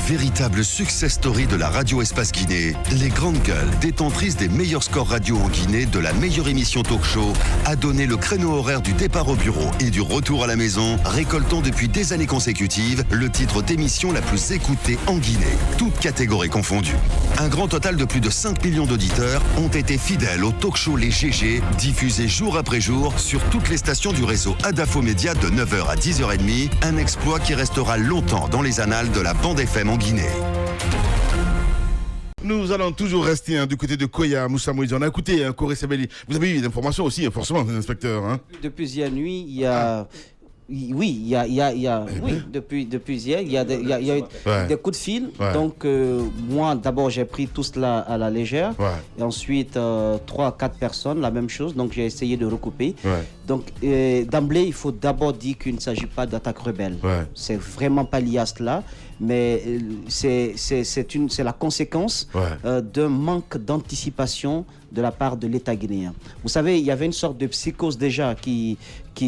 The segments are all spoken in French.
Véritable success story de la radio Espace Guinée, les grandes gueules, détentrices des meilleurs scores radio en Guinée, de la meilleure émission talk show, a donné le créneau horaire du départ au bureau et du retour à la maison, récoltant depuis des années consécutives le titre d'émission la plus écoutée en Guinée, toutes catégories confondues. Un grand total de plus de 5 millions d'auditeurs ont été fidèles au talk show Les GG, diffusé jour après jour sur toutes les stations du réseau Adafo Média de 9h à 10h30, un exploit qui restera longtemps dans les annales de la bande FM en Guinée. Nous allons toujours rester du côté de Koya, Moussa Moïse. On a écouté Coré Sebeli. Vous avez eu l'information aussi, forcément, inspecteur. Depuis hier nuit, il y a... Oui, depuis hier, il y a eu des coups de fil. Ouais. Donc, moi, d'abord, j'ai pris tout cela à la légère. Ouais. Et ensuite, 3 à 4 personnes, la même chose. Donc, j'ai essayé de recouper. Ouais. Donc, d'emblée, il faut d'abord dire qu'il ne s'agit pas d'attaque rebelle. Ouais. C'est vraiment pas lié à cela. Mais c'est la conséquence d'un manque d'anticipation de la part de l'État guinéen. Vous savez, il y avait une sorte de psychose déjà qui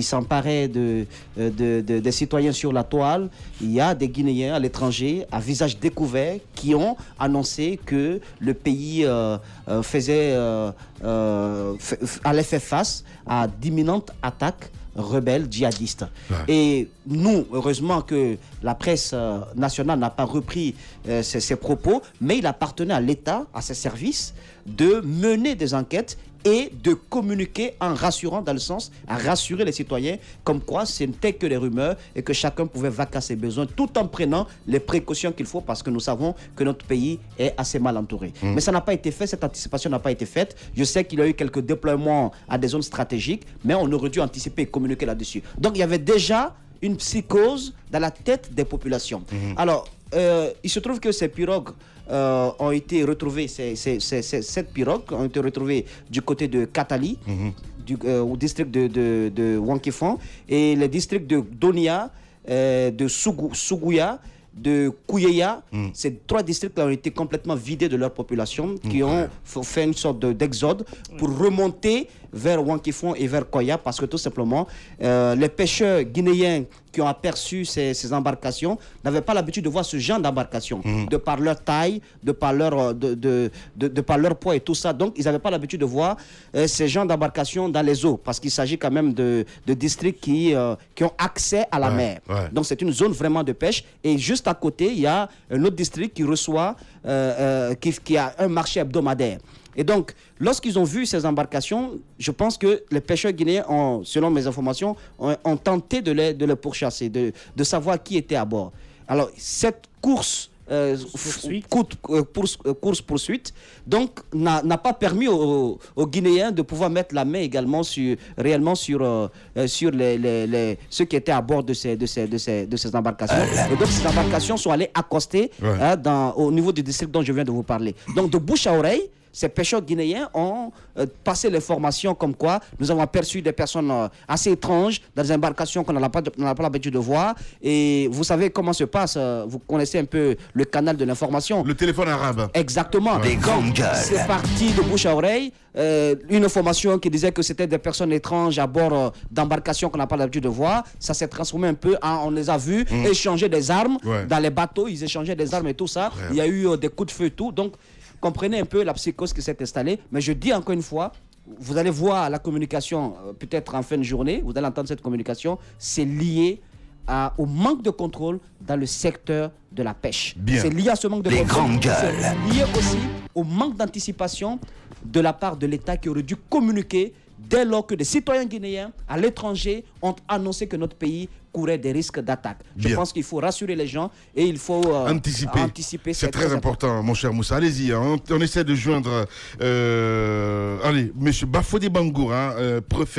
s'emparait des citoyens sur la toile. Il y a des Guinéens à l'étranger, à visage découvert, qui ont annoncé que le pays allait faire face à d'imminentes attaques rebelles djihadistes. Ouais. Et nous, heureusement que la presse nationale n'a pas repris ces propos, mais il appartenait à l'État, à ses services, de mener des enquêtes et de communiquer en rassurant, dans le sens à rassurer les citoyens comme quoi ce n'était que des rumeurs et que chacun pouvait vaquer à ses besoins tout en prenant les précautions qu'il faut, parce que nous savons que notre pays est assez mal entouré. Mais ça n'a pas été fait, cette anticipation n'a pas été faite. Je sais qu'il y a eu quelques déploiements à des zones stratégiques, mais on aurait dû anticiper et communiquer là-dessus. Donc il y avait déjà une psychose dans la tête des populations. Alors, il se trouve que ces pirogues ont été retrouvées, cette pirogue ont été retrouvées du côté de Katali, au district de Wankifon, et les districts de Donia, de Sougouya, de Kouyeya. Ces 3 districts ont été complètement vidés de leur population, qui ont fait une sorte d'exode pour remonter vers Wankifon et vers Koya, parce que tout simplement les pêcheurs guinéens qui ont aperçu ces embarcations n'avaient pas l'habitude de voir ce genre d'embarcation, de par leur taille, de par leur poids et tout ça. Donc ils n'avaient pas l'habitude de voir ces genres d'embarcations dans les eaux, parce qu'il s'agit quand même de districts qui ont accès à la mer. Donc c'est une zone vraiment de pêche. Et juste à côté, il y a un autre district qui reçoit, qui a un marché hebdomadaire. Et donc, lorsqu'ils ont vu ces embarcations, je pense que les pêcheurs guinéens, selon mes informations, ont tenté de les pourchasser, de savoir qui était à bord. Alors, cette course-poursuite, donc, n'a pas permis aux Guinéens de pouvoir mettre la main également réellement sur ceux qui étaient à bord de ces embarcations. Et donc, ces embarcations sont allées accoster au niveau du district dont je viens de vous parler. Donc, de bouche à oreille, ces pêcheurs guinéens ont passé l'information comme quoi nous avons aperçu des personnes assez étranges dans des embarcations qu'on n'a pas l'habitude de voir. Et vous savez comment se passe, vous connaissez un peu le canal de l'information. Le téléphone arabe. Exactement. Des grandes gueules. C'est parti de bouche à oreille. Une information qui disait que c'était des personnes étranges à bord d'embarcations qu'on n'a pas l'habitude de voir. Ça s'est transformé un peu on les a vus échanger des armes dans les bateaux. Ils échangeaient des armes et tout ça. Il y a eu des coups de feu et tout. Donc, comprenez un peu la psychose qui s'est installée. Mais je dis encore une fois, vous allez voir la communication peut-être en fin de journée, vous allez entendre cette communication, c'est lié au manque de contrôle dans le secteur de la pêche. C'est lié à ce manque de contrôle. C'est lié aussi au manque d'anticipation de la part de l'État qui aurait dû communiquer dès lors que des citoyens guinéens à l'étranger ont annoncé que notre pays courait des risques d'attaque. Je pense qu'il faut rassurer les gens et il faut anticiper. C'est très important, mon cher Moussa. Allez-y, on essaie de joindre monsieur Bafodé Bangour,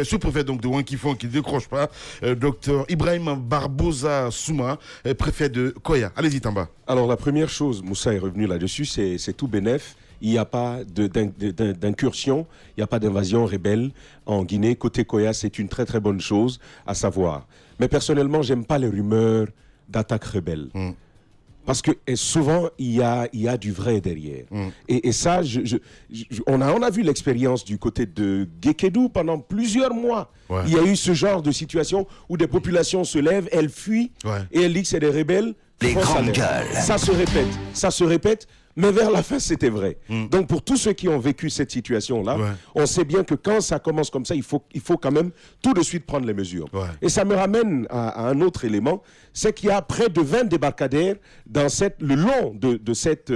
sous-préfet donc de Wankifon qui ne décroche pas, docteur Ibrahim Barbosa Souma, préfet de Koya. Allez-y, Tamba. Alors la première chose, Moussa est revenu là-dessus, c'est tout bénef. Il n'y a pas d'incursion, il n'y a pas d'invasion rebelle en Guinée. Côté Koya, c'est une très très bonne chose à savoir. Mais personnellement, j'aime pas les rumeurs d'attaques rebelles. Parce que souvent, il y a du vrai derrière. Et ça, on a vu l'expérience du côté de Guékédou pendant plusieurs mois. Il y a eu ce genre de situation où des populations se lèvent, elles fuient, et elles disent que c'est des rebelles. Les grandes gueules. Ça se répète, mais vers la fin, c'était vrai. Donc, pour tous ceux qui ont vécu cette situation-là, on sait bien que quand ça commence comme ça, il faut quand même tout de suite prendre les mesures. Et ça me ramène à un autre élément, c'est qu'il y a près de 20 débarcadères le long de cette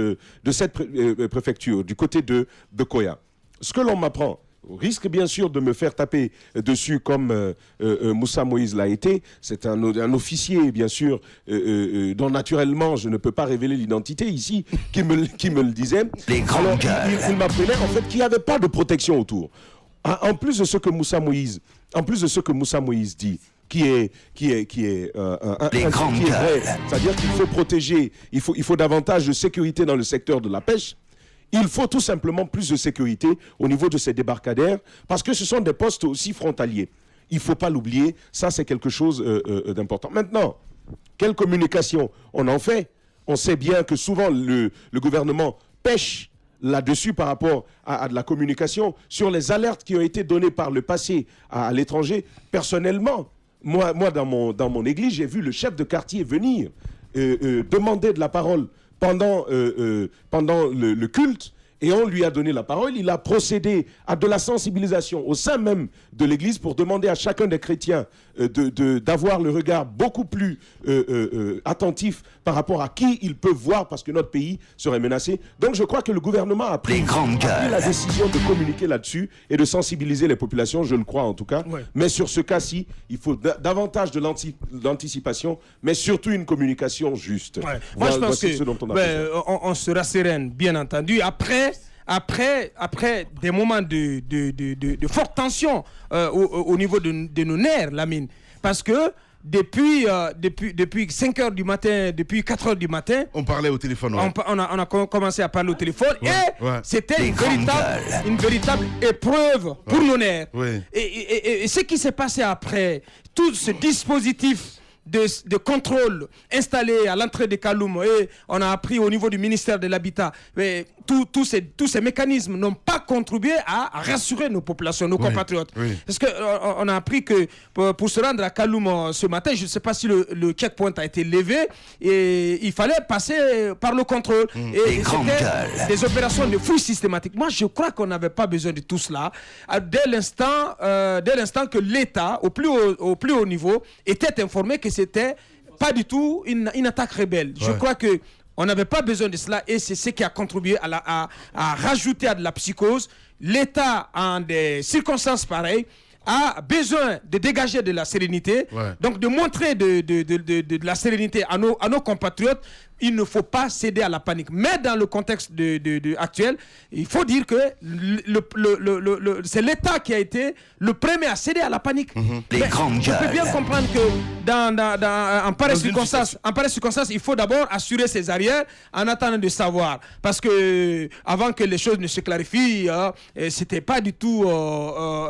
préfecture, du côté de Koya. Ce que l'on m'apprend, au risque bien sûr de me faire taper dessus comme Moussa Moïse l'a été, c'est un officier bien sûr dont naturellement je ne peux pas révéler l'identité ici, qui me le disait. Les grandes gueules. Il m'apprenait en fait qu'il n'y avait pas de protection autour. En plus de ce que Moussa Moïse dit, qui est vrai, c'est-à-dire qu'il faut protéger, il faut davantage de sécurité dans le secteur de la pêche. Il faut tout simplement plus de sécurité au niveau de ces débarcadères parce que ce sont des postes aussi frontaliers. Il ne faut pas l'oublier, ça c'est quelque chose d'important. Maintenant, quelle communication on en fait? On sait bien que souvent le gouvernement pêche là-dessus par rapport à de la communication sur les alertes qui ont été données par le passé à l'étranger. Personnellement, moi dans mon église, j'ai vu le chef de quartier venir demander de la parole pendant le culte, et on lui a donné la parole. Il a procédé à de la sensibilisation au sein même de l'Église pour demander à chacun des chrétiens d'avoir le regard beaucoup plus attentif par rapport à qui ils peuvent voir, parce que notre pays serait menacé. Donc je crois que le gouvernement a pris la décision de communiquer là-dessus et de sensibiliser les populations, je le crois en tout cas. Mais sur ce cas-ci, il faut davantage de l'anticipation, mais surtout une communication juste. Moi je pense qu'on sera sereine, bien entendu. Après des moments de forte tension au niveau de nos nerfs, Lamine, parce que depuis 5 heures du matin, depuis 4 heures du matin, on parlait au téléphone. On a commencé à parler au téléphone et c'était une véritable épreuve pour nos nerfs. Et ce qui s'est passé après, tout ce dispositif de contrôle installé à l'entrée de Kaloum, et on a appris au niveau du ministère de l'Habitat, tous ces mécanismes n'ont pas contribué à rassurer nos populations, nos compatriotes. Parce qu'on a appris que pour se rendre à Kaloum ce matin, je ne sais pas si le checkpoint a été levé, et il fallait passer par le contrôle. Et c'était des opérations de fouille systématique. Moi, je crois qu'on n'avait pas besoin de tout cela. Dès l'instant que l'État, au plus haut niveau, était informé que c'était pas du tout une attaque rebelle. Je crois que on n'avait pas besoin de cela, et c'est ce qui a contribué à rajouter à de la psychose. L'État, en des circonstances pareilles, a besoin de dégager de la sérénité, donc de montrer de la sérénité à nos compatriotes. Il ne faut pas céder à la panique. Mais dans le contexte actuel, il faut dire que c'est l'État qui a été le premier à céder à la panique. Je peux bien comprendre que en pareille circonstance, il faut d'abord assurer ses arrières en attendant de savoir. Parce que avant que les choses ne se clarifient, c'était pas du tout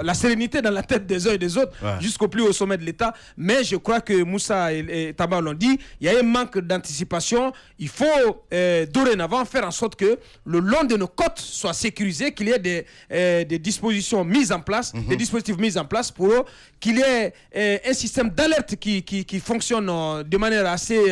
la sérénité dans la tête des uns et des autres, jusqu'au plus haut sommet de l'État. Mais je crois que Moussa et Taba l'ont dit, il y a un manque d'anticipation. Il faut dorénavant faire en sorte que le long de nos côtes soit sécurisé, qu'il y ait des dispositions mises en place, des dispositifs mis en place pour qu'il y ait un système d'alerte qui fonctionne de manière assez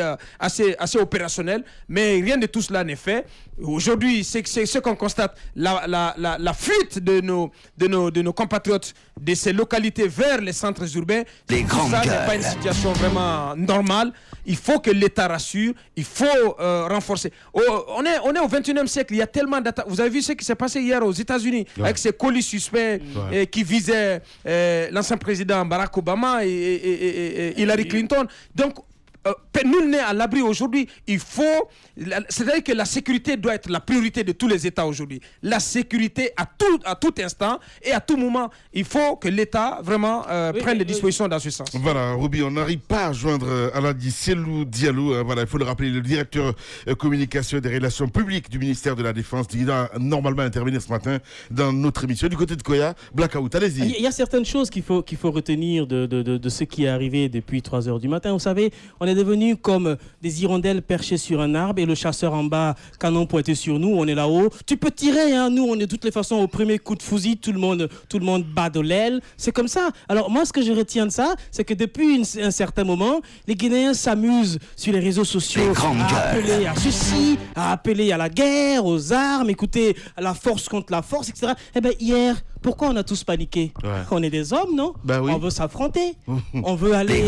opérationnelle. Mais rien de tout cela n'est fait. Aujourd'hui, c'est ce qu'on constate, la fuite de nos compatriotes de ces localités vers les centres urbains. Tout ça n'est pas une situation vraiment normale. Il faut que l'État rassure, il faut renforcer. On est au 21e siècle, il y a tellement d'attaques. Vous avez vu ce qui s'est passé hier aux États-Unis avec ces colis suspects qui visaient l'ancien président Barack Obama et Hillary Clinton. Donc, nul n'est à l'abri aujourd'hui. C'est-à-dire que la sécurité doit être la priorité de tous les États aujourd'hui. La sécurité à tout instant et à tout moment. Il faut que l'État vraiment prenne des dispositions dans ce sens. Voilà, Ruby, on n'arrive pas à joindre Aladi Selou Diallo. Voilà, il faut le rappeler, le directeur communication et des relations publiques du ministère de la Défense. Il a normalement intervenir ce matin dans notre émission. Du côté de Koya, Blackout, allez-y. Il y a certaines choses qu'il faut retenir de ce qui est arrivé depuis 3 heures du matin. Vous savez, on est devenu comme des hirondelles perchées sur un arbre et le chasseur en bas, canon pointé sur nous, on est là-haut. Tu peux tirer, hein, nous, on est de toutes les façons au premier coup de fusil, tout le monde bat de l'aile. C'est comme ça. Alors moi, ce que je retiens de ça, c'est que depuis un certain moment, les Guinéens s'amusent sur les réseaux sociaux à appeler à ceci, à appeler à la guerre, aux armes, écoutez, à la force contre la force, etc. Eh bien, hier, pourquoi on a tous paniqué? On est des hommes, non? Oui. On veut s'affronter. On veut aller,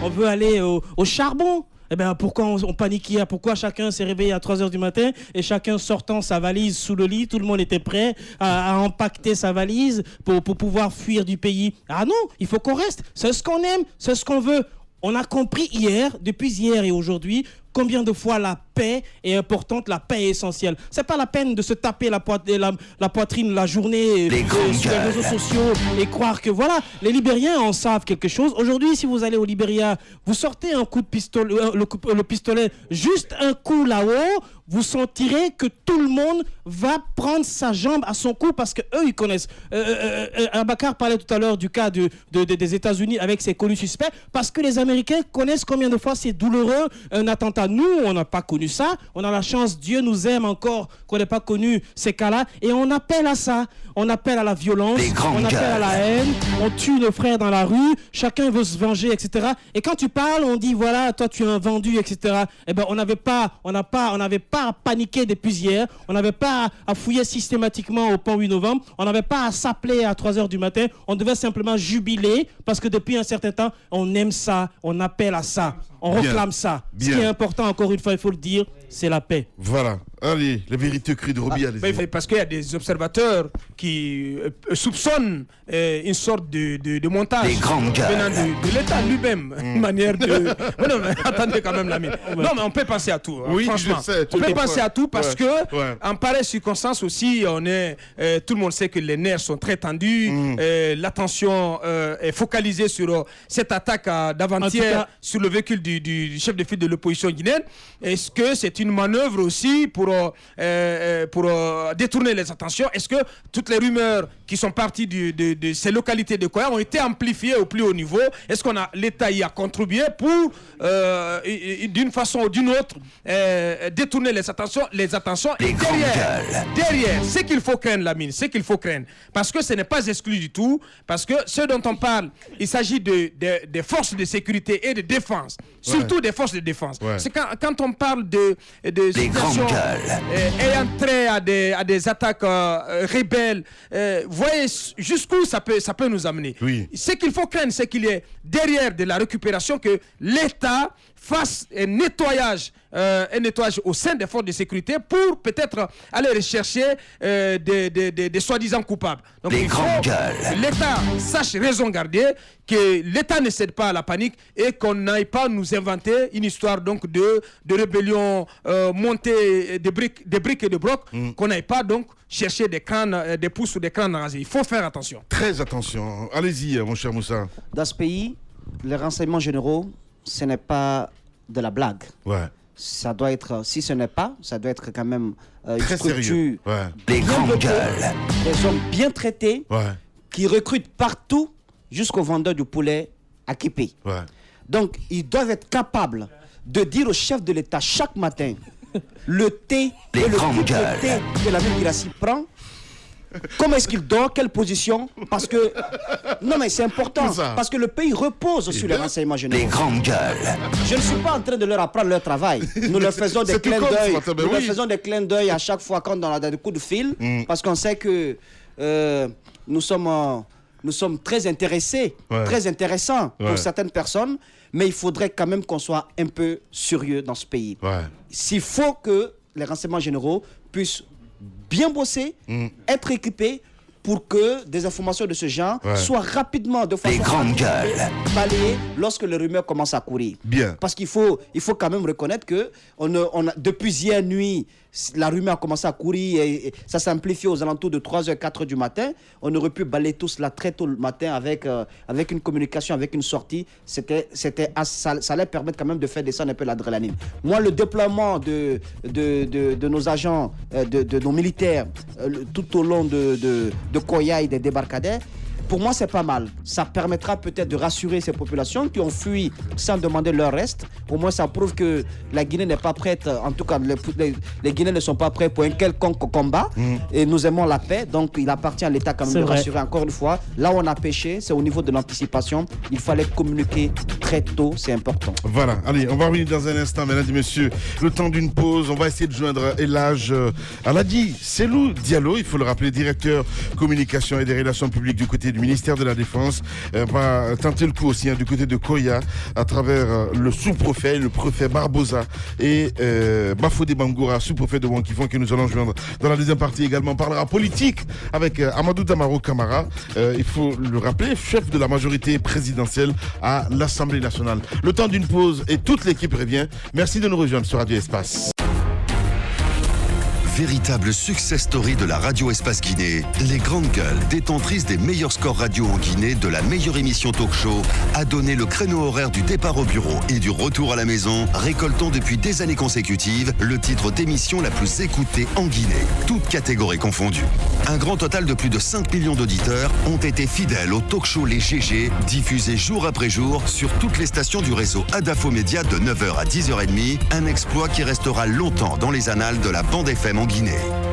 on veut aller au charbon. Eh bien, pourquoi on panique hier? Pourquoi chacun s'est réveillé à 3h du matin et chacun sortant sa valise sous le lit, tout le monde était prêt à empaqueter sa valise pour pouvoir fuir du pays? Ah non, il faut qu'on reste. C'est ce qu'on aime, c'est ce qu'on veut. On a compris hier, depuis hier et aujourd'hui, combien de fois la paix est importante, la paix est essentielle. C'est pas la peine de se taper la poitrine la journée sur les réseaux sociaux et croire que voilà, les Libériens en savent quelque chose. Aujourd'hui, si vous allez au Libéria, vous sortez un coup de pistolet, le pistolet, juste un coup là-haut, vous sentirez que tout le monde va prendre sa jambe à son cou parce que eux ils connaissent. Abakar parlait tout à l'heure du cas des États-Unis avec ses connus suspects parce que les Américains connaissent combien de fois c'est douloureux un attentat. Nous, on n'a pas connu ça. On a la chance, Dieu nous aime encore qu'on n'ait pas connu ces cas-là et on appelle à ça. On appelle à la violence, on appelle à la haine, on tue nos frères dans la rue, chacun veut se venger, etc. Et quand tu parles, on dit voilà, toi tu es un vendu, etc. Eh ben on n'avait pas à paniquer depuis hier, on n'avait pas à fouiller systématiquement au pont 8 novembre, on n'avait pas à s'appeler à 3h du matin, on devait simplement jubiler parce que depuis un certain temps, on aime ça, on appelle à ça, on réclame ça. Ce qui est important, encore une fois, il faut le dire, c'est la paix. Voilà. Allez, la vérité crue de Roby. Parce qu'il y a des observateurs qui soupçonnent une sorte de montage venant de l'État lui-même. Une manière de... non, mais attendez quand même, l'ami. Non, mais on peut penser à tout. Oui, franchement. je sais. On peut penser à tout parce que, en pareille circonstance aussi, tout le monde sait que les nerfs sont très tendus. L'attention est focalisée sur cette attaque d'avant-hier sur le véhicule du chef de file de l'opposition guinéenne. Est-ce que c'est une manœuvre aussi pour détourner les attentions? Est-ce que toutes les rumeurs qui sont parties de ces localités de Koya ont été amplifiées au plus haut niveau? Est-ce que l'État y a contribué pour, d'une façon ou d'une autre, détourner les attentions et derrière, ce qu'il faut craindre, Lamine, ce qu'il faut craindre, parce que ce n'est pas exclu du tout, parce que ce dont on parle, il s'agit des forces de sécurité et de défense, surtout des forces de défense. C'est quand on parle de situations ayant trait à des attaques rebelles, voyez jusqu'où ça peut nous amener. Ce qu'il faut craindre, c'est qu'il y ait derrière de la récupération que l'État fasse un nettoyage au sein des forces de sécurité pour peut-être aller rechercher des soi-disant coupables. Donc il faut que l'État sache raison garder, que l'État ne cède pas à la panique et qu'on n'aille pas nous inventer une histoire donc de rébellion montée des briques et de blocs, qu'on n'aille pas donc chercher des crânes, des pouces ou des crânes rasés. Il faut faire attention. Très attention. Allez-y, mon cher Moussa. Dans ce pays, les renseignements généraux, ce n'est pas de la blague. Ça doit être, si ce n'est pas, ça doit être quand même une très structure sérieux. des grandes gueules, des hommes bien traités, qui recrutent partout jusqu'aux vendeurs du poulet à Képé. Donc, ils doivent être capables de dire au chef de l'État chaque matin le thé et le thé que la ville Guirassy prend. Comment est-ce qu'il dort? Quelle position? Parce que... Non, mais c'est important. Parce que le pays repose sur les renseignements généraux. Les grandes gueules. Je ne suis pas en train de leur apprendre leur travail. Nous leur faisons des clins d'œil. Nous leur faisons des clins d'œil à chaque fois quand on a des coups de fil. Parce qu'on sait que nous sommes très intéressés, très intéressants pour certaines personnes. Mais il faudrait quand même qu'on soit un peu sérieux dans ce pays. S'il faut que les renseignements généraux puissent bien bosser, être équipés pour que des informations de ce genre soient rapidement, de façon balayées lorsque les rumeurs commencent à courir. Parce qu'il faut quand même reconnaître que depuis hier nuit, la rumeur a commencé à courir et ça s'amplifie aux alentours de 3h, 4h du matin. On aurait pu balayer tout cela très tôt le matin avec une communication, avec une sortie. Ça allait permettre quand même de faire descendre un peu l'adrénaline. Moi, le déploiement de nos agents, de nos militaires tout au long de Koya et des débarcadères, pour moi, c'est pas mal. Ça permettra peut-être de rassurer ces populations qui ont fui sans demander leur reste. Au moins, ça prouve que la Guinée n'est pas prête. En tout cas, les Guinéens ne sont pas prêts pour un quelconque combat. Et nous aimons la paix. Donc, il appartient à l'État quand même de rassurer encore une fois. Là où on a péché, c'est au niveau de l'anticipation. Il fallait communiquer très tôt. C'est important. Voilà. Allez, on va revenir dans un instant, mesdames et messieurs. Le temps d'une pause. On va essayer de joindre Elhadj Aladi Selou Diallo. Il faut le rappeler, directeur communication et des relations publiques du côté du ministère de la Défense. On va tenter le coup aussi du côté de Koya à travers le sous-préfet, le préfet Barbosa et Bafodé Bangoura, sous-préfet de Wankifon, que nous allons joindre dans la deuxième partie. Également, on parlera politique avec Amadou Damaro Camara. Il faut le rappeler, chef de la majorité présidentielle à l'Assemblée nationale. Le temps d'une pause et toute l'équipe revient. Merci de nous rejoindre sur Radio Espace. Véritable success story de la Radio Espace Guinée, les grandes gueules, détentrices des meilleurs scores radio en Guinée, de la meilleure émission talk show, a donné le créneau horaire du départ au bureau et du retour à la maison, récoltant depuis des années consécutives le titre d'émission la plus écoutée en Guinée, toutes catégories confondues. Un grand total de plus de 5 millions d'auditeurs ont été fidèles au talk show Les GG, diffusé jour après jour sur toutes les stations du réseau Adafo Média de 9h à 10h30, un exploit qui restera longtemps dans les annales de la bande FM en Guinée.